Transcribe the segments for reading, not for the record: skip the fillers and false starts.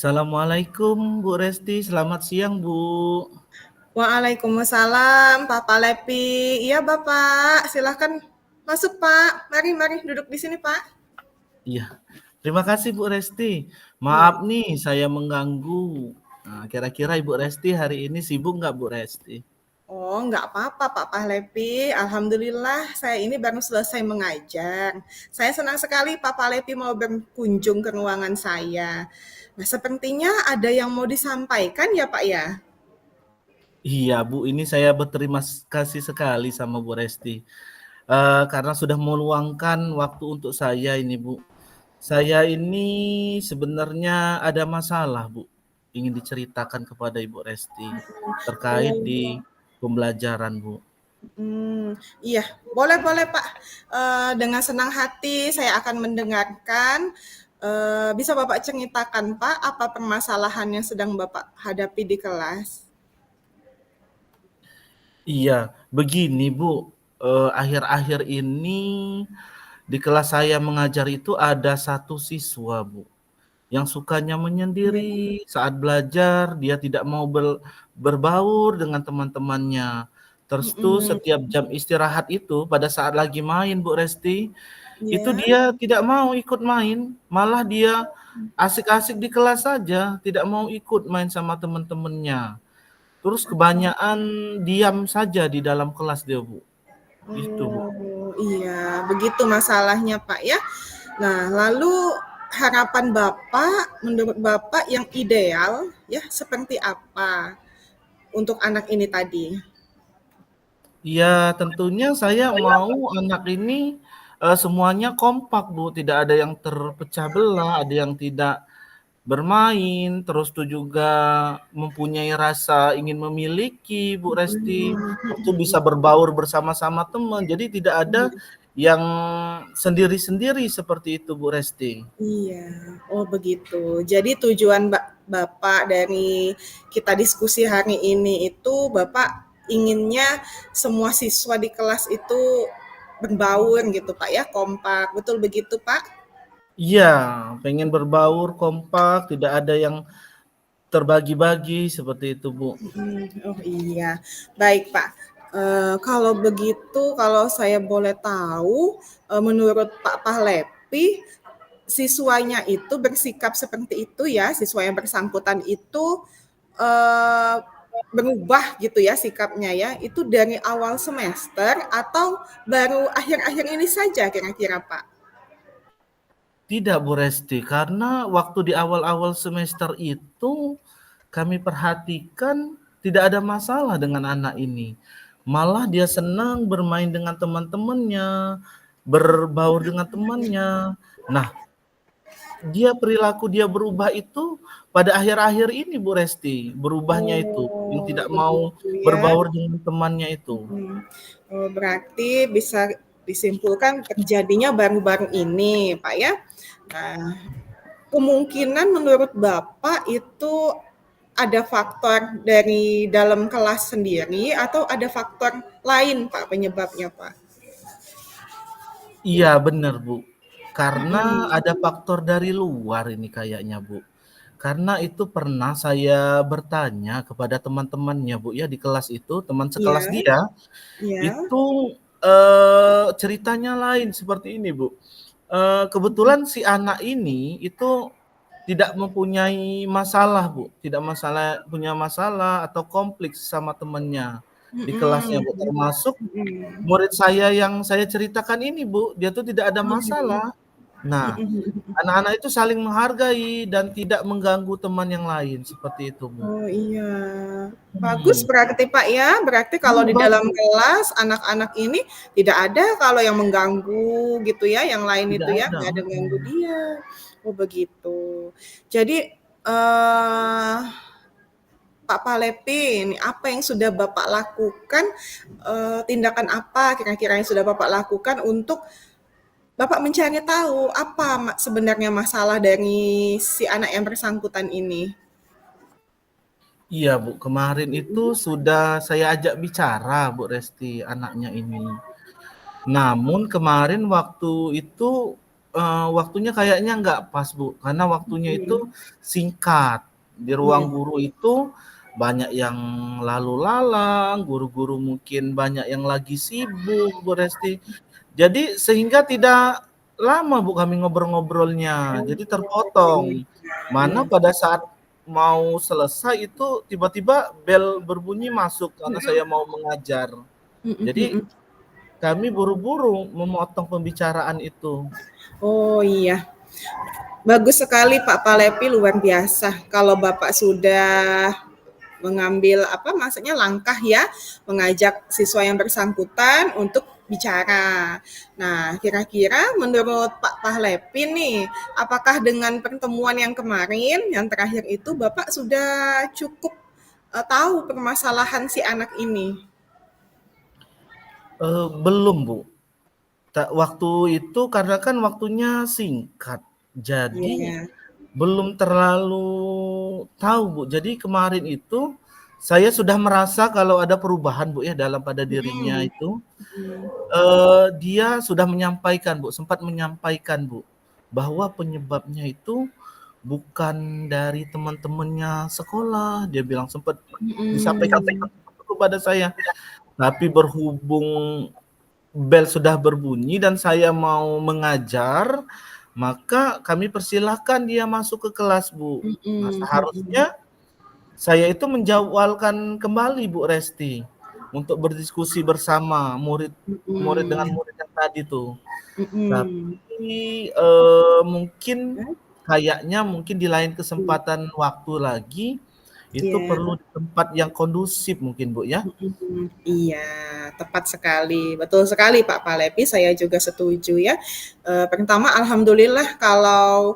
Assalamualaikum Bu Resti, selamat siang Bu. Waalaikumsalam, Papa Lepi. Iya, Bapak. Silahkan masuk, Pak. Mari, mari duduk di sini, Pak. Iya, terima kasih Bu Resti. Iya. Maaf nih saya mengganggu. Nah, kira-kira Ibu Resti hari ini sibuk nggak Bu Resti? Oh, nggak apa-apa, Papa Lepi. Alhamdulillah, saya ini baru selesai mengajar. Saya senang sekali Papa Lepi mau berkunjung ke ruangan saya. Nah, sepertinya ada yang mau disampaikan ya, Pak ya? Iya Bu, ini saya berterima kasih sekali sama Bu Resti. Karena sudah meluangkan waktu untuk saya ini Bu. Saya ini sebenarnya ada masalah Bu, ingin diceritakan kepada Ibu Resti terkait di Oh, pembelajaran Bu. iya, boleh boleh Pak. Dengan senang hati saya akan mendengarkan. Bisa Bapak ceritakan Pak, apa permasalahan yang sedang Bapak hadapi di kelas? Iya, begini Bu, akhir-akhir ini di kelas saya mengajar itu ada satu siswa Bu, yang sukanya Iya, menyendiri saat belajar, dia tidak mau berbaur dengan teman-temannya. Terus tuh mhm, setiap jam istirahat itu pada saat lagi main Bu Resti, itu iya, dia tidak mau ikut main, malah dia asik-asik di kelas saja, tidak mau ikut main sama teman-temannya. Terus kebanyakan diam saja di dalam kelas dia, Bu. Gitu, Bu. iya, begitu masalahnya Pak ya. Nah, lalu harapan Bapak, menurut Bapak yang ideal ya seperti apa untuk anak ini tadi? Ya, tentunya saya mau anak ini, semuanya kompak, Bu, tidak ada yang terpecah belah, ada yang tidak bermain, terus tuh juga mempunyai rasa ingin memiliki, Bu Resti, terus tuh bisa berbaur bersama-sama teman, jadi tidak ada yang sendiri-sendiri seperti itu, Bu Resti. Iya, oh begitu. Jadi tujuan Bapak dari kita diskusi hari ini itu Bapak inginnya semua siswa di kelas itu berbaur gitu Pak ya, kompak. Betul begitu Pak? Iya, pengen berbaur, kompak, tidak ada yang terbagi-bagi seperti itu, Bu. Oh iya, baik Pak. Kalau begitu, kalau saya boleh tahu, menurut Pak Pahlepi, siswanya itu bersikap seperti itu ya, siswa yang bersangkutan itu eh, berubah gitu ya sikapnya ya, itu dari awal semester atau baru akhir-akhir ini saja kira-kira Pak? Tidak, Bu Resti, karena waktu di awal-awal semester itu kami perhatikan tidak ada masalah dengan anak ini. Malah dia senang bermain dengan teman-temannya, berbaur dengan temannya. Nah, perilaku dia berubah itu pada akhir-akhir ini, Bu Resti, berubahnya itu, yang Oh, tidak mau begitu ya. berbaur dengan temannya itu. Hmm. Oh, berarti bisa disimpulkan terjadinya baru-baru ini, Pak ya. Nah, kemungkinan menurut Bapak itu ada faktor dari dalam kelas sendiri atau ada faktor lain, Pak, penyebabnya, Pak? Iya benar Bu, karena ada faktor dari luar ini kayaknya Bu. Karena itu pernah saya bertanya kepada teman-temannya Bu ya di kelas itu, teman sekelas Iya, dia, iya. itu, ceritanya lain seperti ini Bu, kebetulan si anak ini itu tidak mempunyai masalah Bu, tidak punya masalah atau konflik sama temannya di kelasnya Mhm, Bu, termasuk mhm. murid saya yang saya ceritakan ini Bu, dia tuh tidak ada Oh, gitu. masalah. Nah, Mhm, mhm. anak-anak itu saling menghargai dan tidak mengganggu teman yang lain, seperti itu Bu. Oh, iya. Bagus Mhm, berarti, Pak, ya. Berarti kalau iya di dalam bagus, kelas anak-anak ini tidak ada kalau yang mengganggu gitu ya, yang lain tidak itu ya, ada, nggak ada mengganggu mhm. dia. Oh, begitu. Jadi, Pak Palepi, ini apa yang sudah Bapak lakukan, tindakan apa kira-kira yang sudah Bapak lakukan untuk Bapak mencari tahu apa sebenarnya masalah dari si anak yang bersangkutan ini? Iya Bu, kemarin itu sudah saya ajak bicara Bu Resti, anaknya ini. Namun kemarin waktu itu waktunya kayaknya nggak pas, Bu, karena waktunya Mhm. itu singkat. Di Iya. ruang guru itu banyak yang lalu lalang, guru-guru mungkin banyak yang lagi sibuk, Bu Resti. Jadi sehingga tidak lama, Bu, kami ngobrol-ngobrolnya, Oh, jadi iya. terpotong. Mana Iya. pada saat mau selesai itu tiba-tiba bel berbunyi masuk karena Mhm. saya mau mengajar. Mhm Jadi mhm. kami buru-buru memotong pembicaraan itu. Oh, iya. Bagus sekali Pak Palepi, luar biasa. Kalau Bapak sudah mengambil apa maksudnya langkah ya, mengajak siswa yang bersangkutan untuk bicara. Nah, kira-kira menurut Pak Pahlepi nih, apakah dengan pertemuan yang kemarin, yang terakhir itu Bapak sudah cukup tahu permasalahan si anak ini? Belum, Bu. Waktu itu karena kan waktunya singkat, jadi Iya. belum terlalu tahu, Bu. Jadi kemarin itu saya sudah merasa kalau ada perubahan, Bu, ya dalam pada dirinya Mhm. itu, Mhm. dia sudah menyampaikan, Bu, sempat menyampaikan, Bu, bahwa penyebabnya itu bukan dari teman-temannya sekolah, dia bilang sempat disampaikan Mhm. kepada saya. Tapi berhubung bel sudah berbunyi dan saya mau mengajar, maka kami persilahkan dia masuk ke kelas, Bu. Nah, Mhm. Mhm. seharusnya saya itu menjadwalkan kembali, Bu Resti, untuk berdiskusi bersama murid dengan Mhm. murid yang tadi tuh. Mhm. Tapi, mungkin Ya. kayaknya mungkin di lain kesempatan waktu lagi, itu Iya. perlu di tempat yang kondusif mungkin, Bu, ya? Mhm, iya, tepat sekali, betul sekali Pak Palepi, saya juga setuju ya. Pertama alhamdulillah kalau,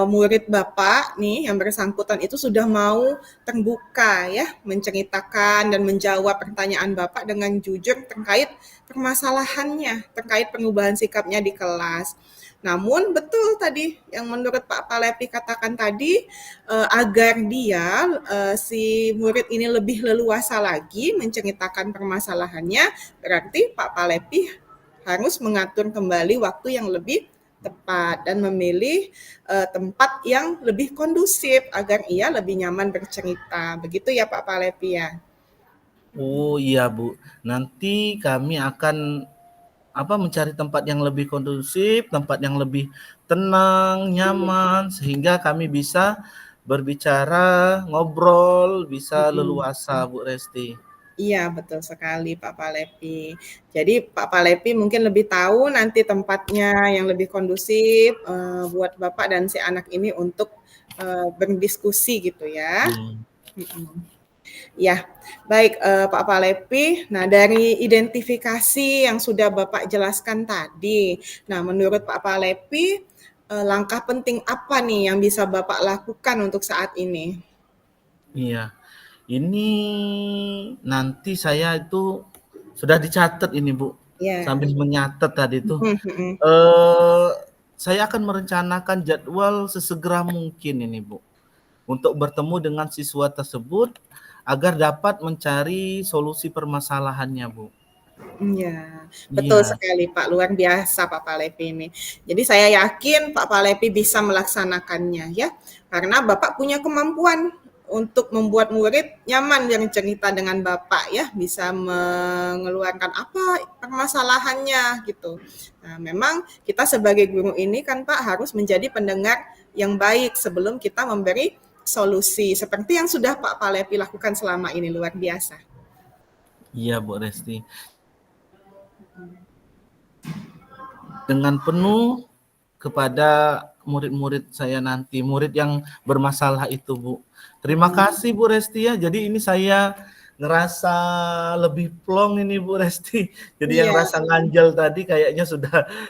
murid Bapak nih yang bersangkutan itu sudah mau terbuka ya, menceritakan dan menjawab pertanyaan Bapak dengan jujur terkait permasalahannya, terkait perubahan sikapnya di kelas. Namun betul tadi yang menurut Pak Palepi katakan tadi, agar dia, si murid ini lebih leluasa lagi menceritakan permasalahannya, berarti Pak Palepi harus mengatur kembali waktu yang lebih tepat dan memilih, tempat yang lebih kondusif agar ia lebih nyaman bercerita. Begitu ya Pak Palepi ya? Oh, iya, Bu. Nanti kami akan, mencari tempat yang lebih kondusif, tempat yang lebih tenang, Iya. nyaman, sehingga kami bisa berbicara, ngobrol, bisa Mhm. leluasa, Bu Resti. Iya, betul sekali Pak Palepi. Jadi Pak Palepi mungkin lebih tahu nanti tempatnya yang lebih kondusif, buat Bapak dan si anak ini untuk, berdiskusi gitu ya. Mmm, Mhm. Iya, baik, Pak Palepi. Nah, dari identifikasi yang sudah Bapak jelaskan tadi, nah menurut Pak Palepi, langkah penting apa nih yang bisa Bapak lakukan untuk saat ini? iya. Ini nanti saya itu sudah dicatat ini, Bu, Iya. sambil menyatat tadi tuh. Mhm mhm. Eee, saya akan merencanakan jadwal sesegera mungkin ini, Bu, untuk bertemu dengan siswa tersebut agar dapat mencari solusi permasalahannya, Bu. Iya, betul Iya, sekali Pak, luar biasa Pak Palepi ini. Jadi saya yakin Pak Palepi bisa melaksanakannya ya, karena Bapak punya kemampuan untuk membuat murid nyaman yang cerita dengan Bapak ya, bisa mengeluarkan apa permasalahannya gitu. Nah, memang kita sebagai guru ini kan Pak harus menjadi pendengar yang baik sebelum kita memberi solusi, seperti yang sudah Pak Palepi lakukan selama ini, luar biasa. iya, Bu Resti. Dengan penuh kepada murid-murid saya nanti, murid yang bermasalah itu, Bu. Terima Mhm. kasih, Bu Resti, ya. Jadi ini saya ngerasa lebih plong ini, Bu Resti. Jadi yang Iya. rasa ganjel tadi kayaknya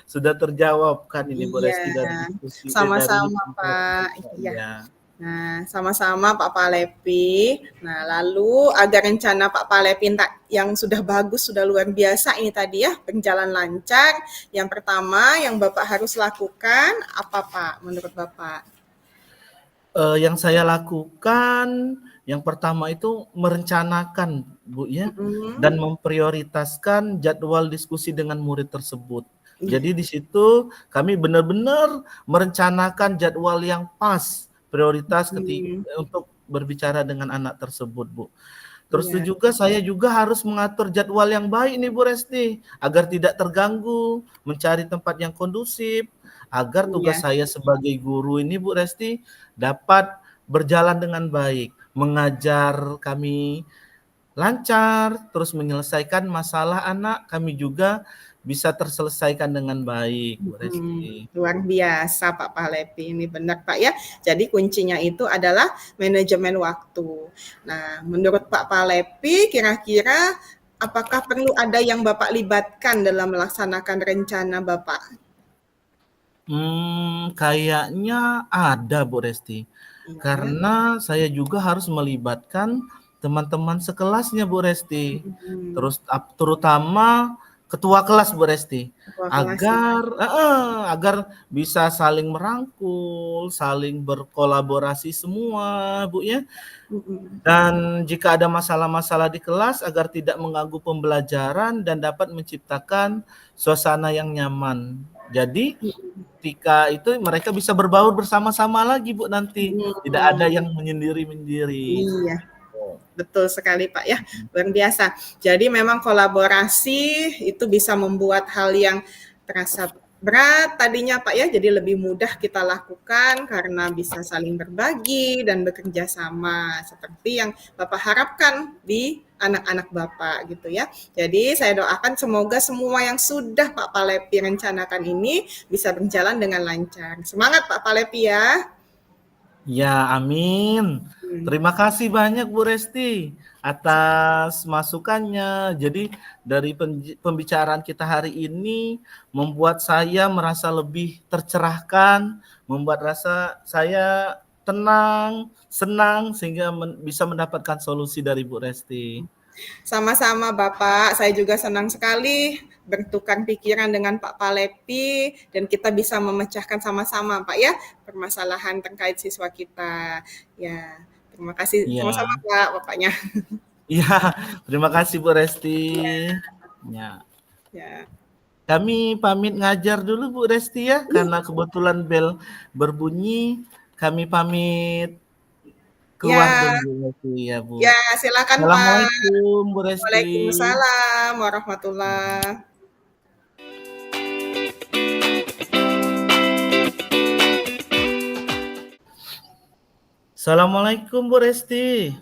sudah terjawabkan ini, Bu Iya, Resti, dari diskusi dari sama-sama penjelasan Pak. Kakak, Iya. iya. Nah, sama-sama Pak Palepi. Nah, lalu agar rencana Pak Palepi yang sudah bagus, sudah luar biasa ini tadi ya, berjalan lancar. Yang pertama yang Bapak harus lakukan apa Pak menurut Bapak? Yang saya lakukan, yang pertama itu merencanakan, Bu, ya, Mhm. dan memprioritaskan jadwal diskusi dengan murid tersebut. Iya. Jadi di situ kami benar-benar merencanakan jadwal yang pas, prioritas Mhm. untuk berbicara dengan anak tersebut, Bu. Terus Iya. itu juga saya juga harus mengatur jadwal yang baik nih Bu Resti, agar tidak terganggu, mencari tempat yang kondusif, agar tugas Iya. saya sebagai guru ini Bu Resti dapat berjalan dengan baik, mengajar kami lancar, terus menyelesaikan masalah anak kami juga bisa terselesaikan dengan baik Bu Resti. Luar biasa Pak Pahlevi, ini benar Pak ya. Jadi kuncinya itu adalah manajemen waktu. Nah, menurut Pak Pahlevi, kira-kira apakah perlu ada yang Bapak libatkan dalam melaksanakan rencana Bapak? Kayaknya ada Bu Resti. Iya. Karena saya juga harus melibatkan teman-teman sekelasnya Bu Resti. Mhm. Terus terutama ketua kelas Bu Resti. Ketua kelas ya. Agar bisa saling merangkul, saling berkolaborasi semua Bu ya. Mhm. Dan jika ada masalah-masalah di kelas agar tidak mengganggu pembelajaran dan dapat menciptakan suasana yang nyaman. Jadi ketika itu mereka bisa berbaur bersama-sama lagi Bu nanti, tidak ada Mhm. yang menyendiri-menyendiri. Iya. Betul sekali Pak ya, luar biasa. Jadi memang kolaborasi itu bisa membuat hal yang terasa berat tadinya Pak ya, jadi lebih mudah kita lakukan karena bisa saling berbagi dan bekerja sama seperti yang Bapak harapkan di anak-anak Bapak gitu ya. Jadi saya doakan semoga semua yang sudah Pak Palepi rencanakan ini bisa berjalan dengan lancar. Semangat Pak Palepi ya. Ya, amin. Hmm. Terima kasih banyak Bu Resti atas masukannya. Jadi dari pembicaraan kita hari ini membuat saya merasa lebih tercerahkan, membuat rasa saya tenang, senang sehingga bisa mendapatkan solusi dari Bu Resti. Sama-sama Bapak, saya juga senang sekali bertukar pikiran dengan Pak Palepi dan kita bisa memecahkan sama-sama Pak ya permasalahan terkait siswa kita. Ya, terima kasih sama-sama Iya. Pak Bapaknya. Iya, terima kasih Bu Resti. Ya. Ya. Kami pamit ngajar dulu Bu Resti ya, karena kebetulan bel berbunyi. Kami pamit keluar Ya, dulu Bu Resti ya Bu. ya silakan Pak. Assalamualaikum Bu Resti. Waalaikumsalam warahmatullahi. Assalamualaikum Bu Resti.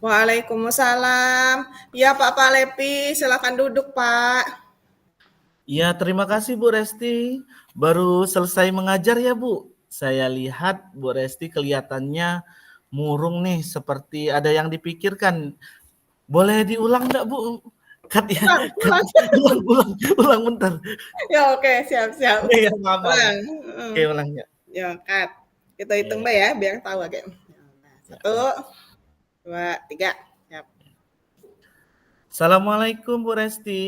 Waalaikumsalam. Ya Pak Palepi, silakan duduk Pak. Ya, terima kasih Bu Resti. Baru selesai mengajar ya Bu. Saya lihat Bu Resti kelihatannya murung nih, seperti ada yang dipikirkan. Boleh diulang enggak Bu? Cut ya, Pulang, cut. pulang. Ulang bentar. Ya oke, siap-siap. Iya, maaf, maaf. Pulang. Oke, ulang ya. Ya, cut. Kita hitung Oke. Mbak ya, biar tahu aja. Ya, Satu, baik. dua, tiga. Siap. Assalamualaikum Bu Resti.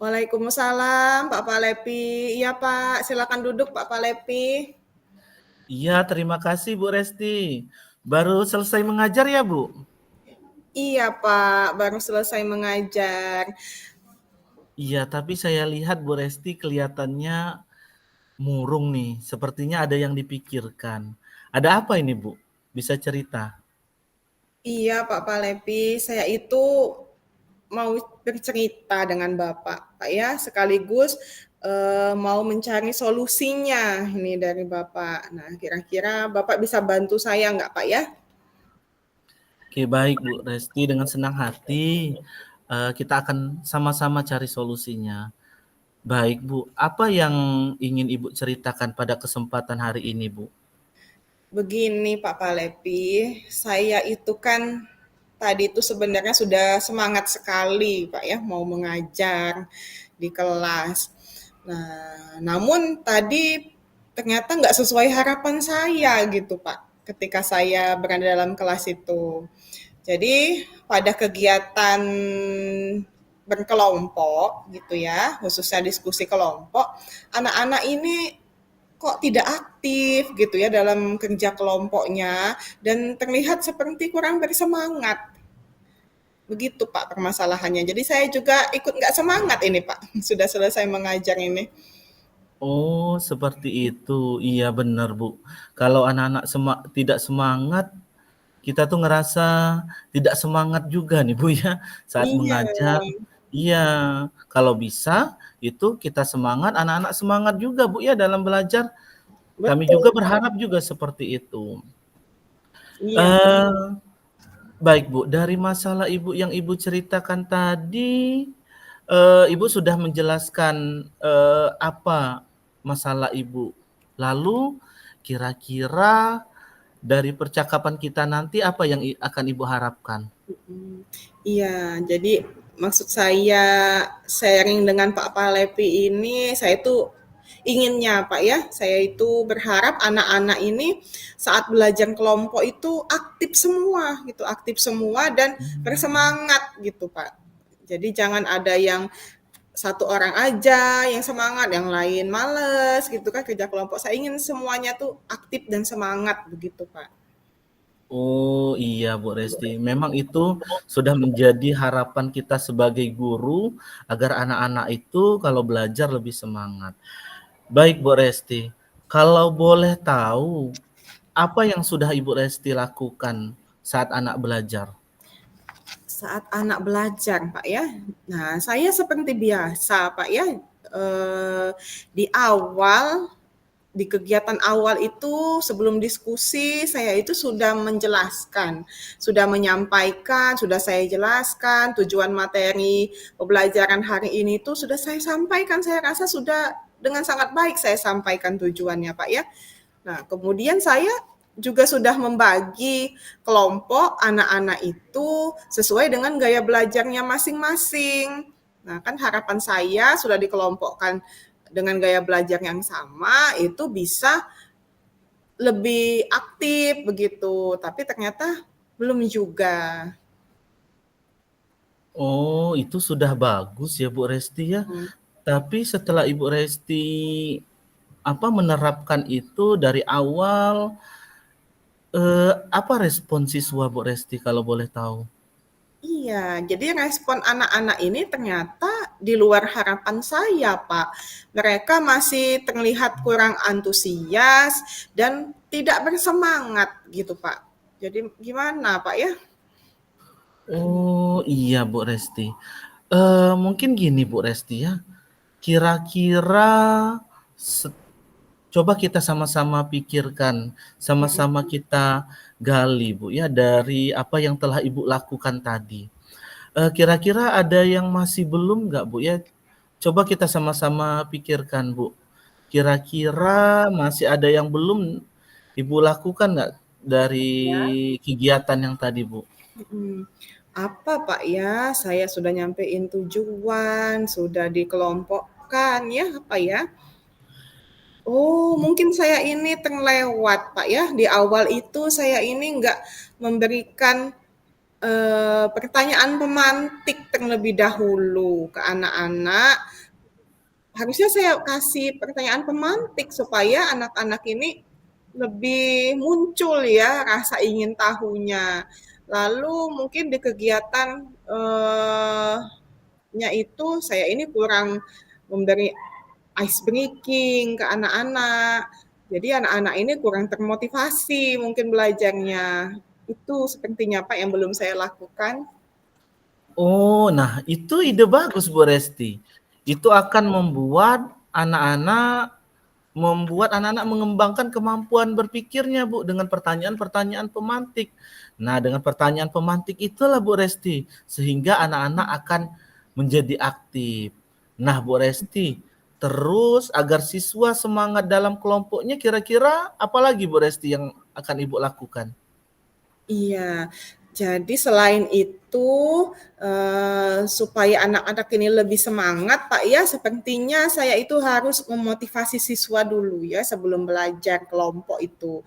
Waalaikumsalam Pak Palepi. Iya Pak, silakan duduk Pak Palepi. Iya, terima kasih Bu Resti. Baru selesai mengajar ya Bu? Iya Pak, baru selesai mengajar. Iya, tapi saya lihat Bu Resti kelihatannya murung nih. Sepertinya ada yang dipikirkan. Ada apa ini Bu? Bisa cerita? Iya Pak Palepi, saya itu mau bercerita dengan Bapak, Pak ya, sekaligus mau mencari solusinya ini dari Bapak. Nah, kira-kira Bapak bisa bantu saya nggak, Pak ya? Oke, baik Bu Resti, dengan senang hati kita akan sama-sama cari solusinya. Baik Bu, apa yang ingin Ibu ceritakan pada kesempatan hari ini Bu? Begini Pak Palepi, saya itu kan tadi itu sebenarnya sudah semangat sekali Pak ya mau mengajar di kelas. Nah, namun tadi ternyata nggak sesuai harapan saya gitu Pak ketika saya berada dalam kelas itu. Jadi pada kegiatan berkelompok gitu ya, khususnya diskusi kelompok, anak-anak ini kok tidak aktif gitu ya dalam kerja kelompoknya dan terlihat seperti kurang bersemangat. Begitu Pak permasalahannya. Jadi saya juga ikut nggak semangat ini Pak, sudah selesai mengajar ini. Oh, seperti itu. Iya benar, Bu. Kalau anak-anak tidak semangat, kita tuh ngerasa tidak semangat juga nih, Bu, ya, saat Iya, mengajar. Iya, kalau bisa itu kita semangat, anak-anak semangat juga, Bu, ya, dalam belajar. Kami juga betul, Pak. berharap juga seperti itu. Iya, Eee, Baik, Bu, dari masalah Ibu yang Ibu ceritakan tadi, Ibu sudah menjelaskan, apa masalah Ibu. Lalu kira-kira dari percakapan kita nanti apa yang akan Ibu harapkan? mhm. Iya, jadi maksud saya sharing dengan Pak Palepi ini, saya itu inginnya Pak ya, saya itu berharap anak-anak ini saat belajar kelompok itu aktif semua dan bersemangat gitu Pak. Jadi jangan ada yang satu orang aja yang semangat, yang lain males gitu kan kerja kelompok. Saya ingin semuanya tuh aktif dan semangat begitu Pak. Oh, iya, Bu Resti. Memang itu sudah menjadi harapan kita sebagai guru agar anak-anak itu kalau belajar lebih semangat. Baik, Bu Resti. Kalau boleh tahu, apa yang sudah Ibu Resti lakukan saat anak belajar? Saat anak belajar, Pak, ya. Nah, saya seperti biasa, Pak, ya, di awal, di kegiatan awal itu sebelum diskusi, saya itu sudah menjelaskan, sudah menyampaikan, sudah saya jelaskan tujuan materi pembelajaran hari ini itu sudah saya sampaikan, saya rasa sudah dengan sangat baik saya sampaikan tujuannya, Pak, ya. Nah, kemudian saya juga sudah membagi kelompok anak-anak itu sesuai dengan gaya belajarnya masing-masing. Nah, kan harapan saya sudah dikelompokkan dengan gaya belajar yang sama itu bisa lebih aktif begitu. Tapi ternyata belum juga. Oh, itu sudah bagus ya, Bu Resti ya. Hmm. Tapi setelah Ibu Resti menerapkan itu dari awal, apa respon siswa, Bu Resti, kalau boleh tahu? Iya, jadi respon anak-anak ini ternyata di luar harapan saya, Pak. Mereka masih terlihat kurang antusias dan tidak bersemangat gitu, Pak. Jadi gimana, Pak ya? Oh, iya, Bu Resti. Mungkin gini, Bu Resti, ya, kira-kira se coba kita sama-sama pikirkan, sama-sama kita gali, Bu, ya, dari apa yang telah Ibu lakukan tadi. Kira-kira ada yang masih belum nggak, Bu, ya? Coba kita sama-sama pikirkan, Bu. Kira-kira masih ada yang belum Ibu lakukan nggak dari kegiatan yang tadi, Bu? Mhm. Apa, Pak ya? Saya sudah nyampein tujuan, sudah dikelompokkan ya, apa ya? Oh, mungkin saya ini terlewat, Pak ya. Di awal itu saya ini nggak memberikan pertanyaan pemantik terlebih dahulu ke anak-anak. Harusnya saya kasih pertanyaan pemantik supaya anak-anak ini lebih muncul ya rasa ingin tahunya. Lalu mungkin di kegiatan nya itu saya ini kurang memberi ice breaking ke anak-anak. Jadi anak-anak ini kurang termotivasi mungkin belajarnya. Itu sepertinya Pak yang belum saya lakukan. Oh, nah itu ide bagus, Bu Resti. Itu akan membuat anak-anak mengembangkan kemampuan berpikirnya, Bu, dengan pertanyaan-pertanyaan pemantik. Nah, dengan pertanyaan pemantik itulah, Bu Resti, sehingga anak-anak akan menjadi aktif. Nah, Bu Resti, terus agar siswa semangat dalam kelompoknya, kira-kira apa lagi, Bu Resti, yang akan Ibu lakukan? Iya, jadi selain itu, supaya anak-anak ini lebih semangat, Pak, ya, sepertinya saya itu harus memotivasi siswa dulu ya sebelum belajar kelompok itu.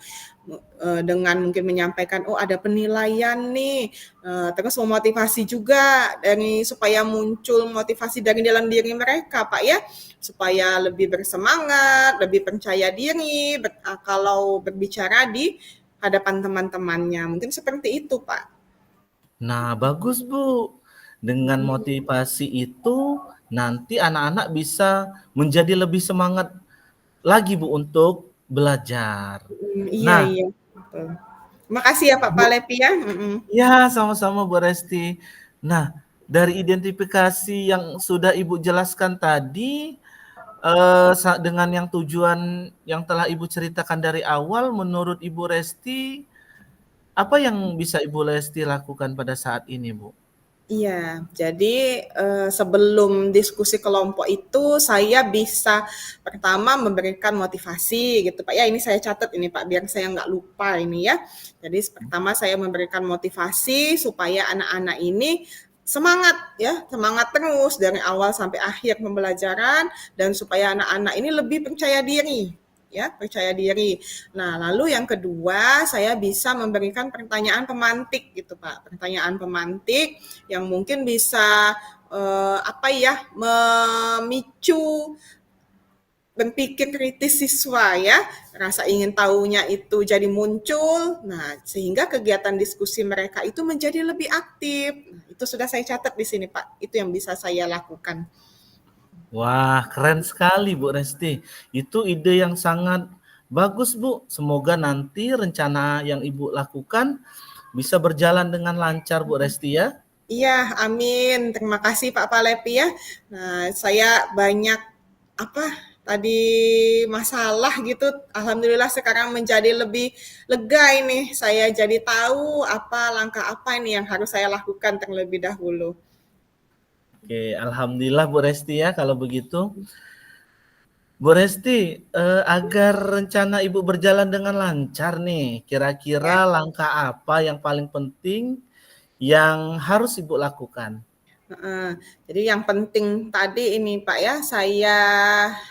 Dengan mungkin menyampaikan, "Oh, ada penilaian nih," terus memotivasi juga dari supaya muncul motivasi dari dalam diri mereka, Pak, ya, supaya lebih bersemangat, lebih percaya diri, kalau berbicara di hadapan teman-temannya. Mungkin seperti itu, Pak. Nah, bagus, Bu. Dengan motivasi itu, nanti anak-anak bisa menjadi lebih semangat lagi Bu untuk belajar. Iya Nah, iya, betul. Makasih ya Pak Bu Palepi ya, mhm. ya sama-sama Bu Resti. Nah, dari identifikasi yang sudah Ibu jelaskan tadi, dengan yang tujuan yang telah Ibu ceritakan dari awal, menurut Ibu Resti, apa yang bisa Ibu Resti lakukan pada saat ini, Bu? Iya, jadi, sebelum diskusi kelompok itu saya bisa pertama memberikan motivasi gitu Pak ya, ini saya catat ini Pak biar saya nggak lupa ini ya. Jadi pertama saya memberikan motivasi supaya anak-anak ini semangat ya, semangat terus dari awal sampai akhir pembelajaran dan supaya anak-anak ini lebih percaya diri ya, percaya diri. Nah, lalu yang kedua saya bisa memberikan pertanyaan pemantik gitu Pak, pertanyaan pemantik yang mungkin bisa apa ya memicu berpikir kritis siswa ya, rasa ingin tahunya itu jadi muncul. Nah, sehingga kegiatan diskusi mereka itu menjadi lebih aktif. Nah, itu sudah saya catat di sini, Pak. Itu yang bisa saya lakukan. Wah, keren sekali Bu Resti. Itu ide yang sangat bagus Bu. Semoga nanti rencana yang Ibu lakukan bisa berjalan dengan lancar Bu Resti ya. Iya, amin. Terima kasih Pak Palepi ya. Nah, saya banyak apa tadi masalah gitu. Alhamdulillah sekarang menjadi lebih lega ini. Saya jadi tahu apa langkah apa ini yang harus saya lakukan terlebih dahulu. Oke, alhamdulillah Bu Resti ya kalau begitu. Bu Resti, agar rencana Ibu berjalan dengan lancar nih, Ya. kira-kira langkah apa yang paling penting yang harus Ibu lakukan? Heeh. Jadi yang penting tadi ini Pak ya, saya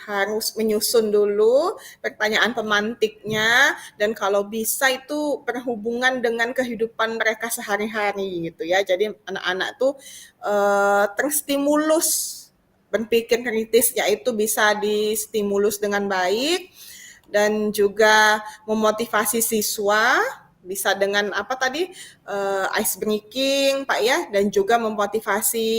harus menyusun dulu pertanyaan pemantiknya dan kalau bisa itu berhubungan dengan kehidupan mereka sehari-hari gitu ya. Jadi anak-anak tuh terstimulus berpikir kritis yaitu bisa distimulus dengan baik dan juga memotivasi siswa bisa dengan apa tadi ice breaking Pak ya dan juga memotivasi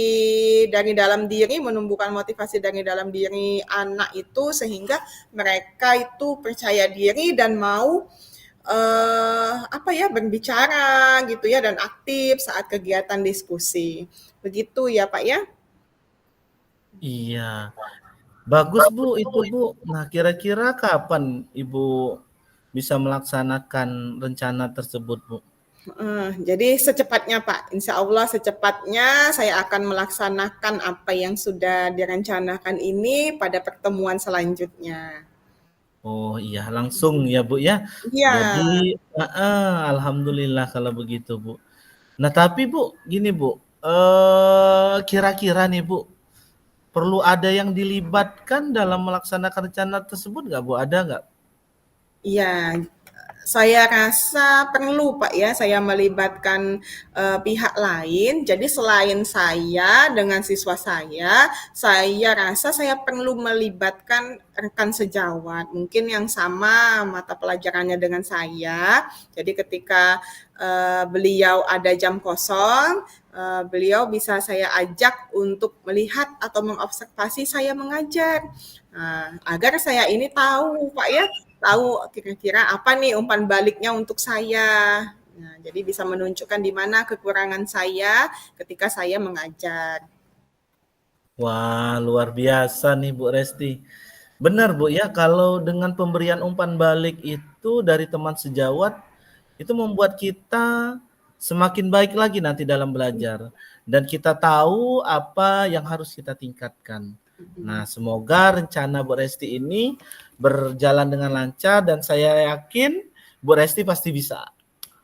dari dalam diri menumbuhkan motivasi dari dalam diri anak itu sehingga mereka itu percaya diri dan mau apa ya berbicara gitu ya dan aktif saat kegiatan diskusi begitu ya Pak ya. Iya, bagus Bu itu Bu. Nah, kira-kira kapan Ibu bisa melaksanakan rencana tersebut Bu? Jadi secepatnya Pak, insya Allah secepatnya saya akan melaksanakan apa yang sudah direncanakan ini pada pertemuan selanjutnya. Oh iya, langsung ya Bu ya. Iya, Jadi alhamdulillah kalau begitu Bu. Nah tapi Bu, gini Bu, kira-kira nih Bu, perlu ada yang dilibatkan dalam melaksanakan rencana tersebut nggak Bu? Ada nggak? iya. Saya rasa perlu Pak ya, saya melibatkan pihak lain. Jadi selain saya dengan siswa saya rasa saya perlu melibatkan rekan sejawat. Mungkin yang sama mata pelajarannya dengan saya. Jadi ketika beliau ada jam kosong, beliau bisa saya ajak untuk melihat atau mengobservasi saya mengajar. Nah, agar saya ini tahu Pak ya, tahu kira-kira apa nih umpan baliknya untuk saya. Nah, jadi bisa menunjukkan di mana kekurangan saya ketika saya mengajar. Wah, luar biasa nih Bu Resti. Benar Bu ya, kalau dengan pemberian umpan balik itu dari teman sejawat, itu membuat kita semakin baik lagi nanti dalam belajar. Dan kita tahu apa yang harus kita tingkatkan. Nah, semoga rencana Bu Resti ini berjalan dengan lancar dan saya yakin Bu Resti pasti bisa.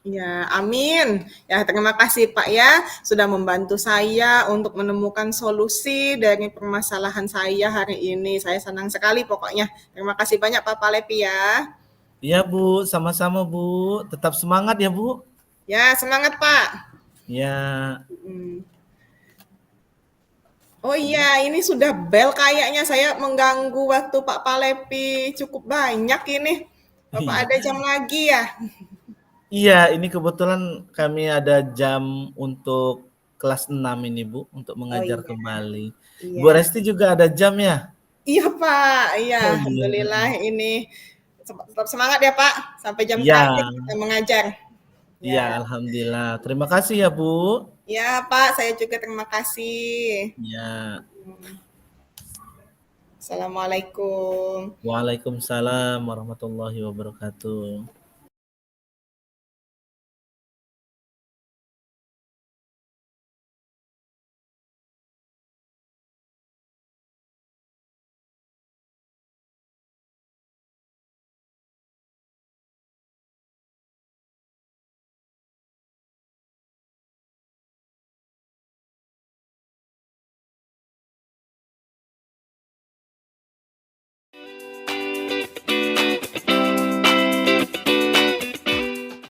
Ya, amin. Ya, terima kasih Pak ya sudah membantu saya untuk menemukan solusi dari permasalahan saya hari ini. Saya senang sekali pokoknya. Terima kasih banyak Pak Palepi ya. Iya Bu, sama-sama Bu. Tetap semangat ya Bu. Ya, semangat Pak. Ya, Hmm. Oh iya, ini sudah bel kayaknya saya mengganggu waktu Pak Palepi cukup banyak ini. Bapak iya. ada jam lagi ya? Iya, ini kebetulan kami ada jam untuk kelas 6 ini Bu, untuk Oh mengajar iya, kembali. Bu iya. Resti juga ada jam ya? Iya Pak, iya Oh iya. alhamdulillah ini tetap semangat ya Pak, sampai jam terakhir Iya, kita mengajar. iya Ya, alhamdulillah. Terima kasih ya, Bu. ya Pak, saya juga terima kasih. Ya. Assalamualaikum. Waalaikumsalam warahmatullahi wabarakatuh.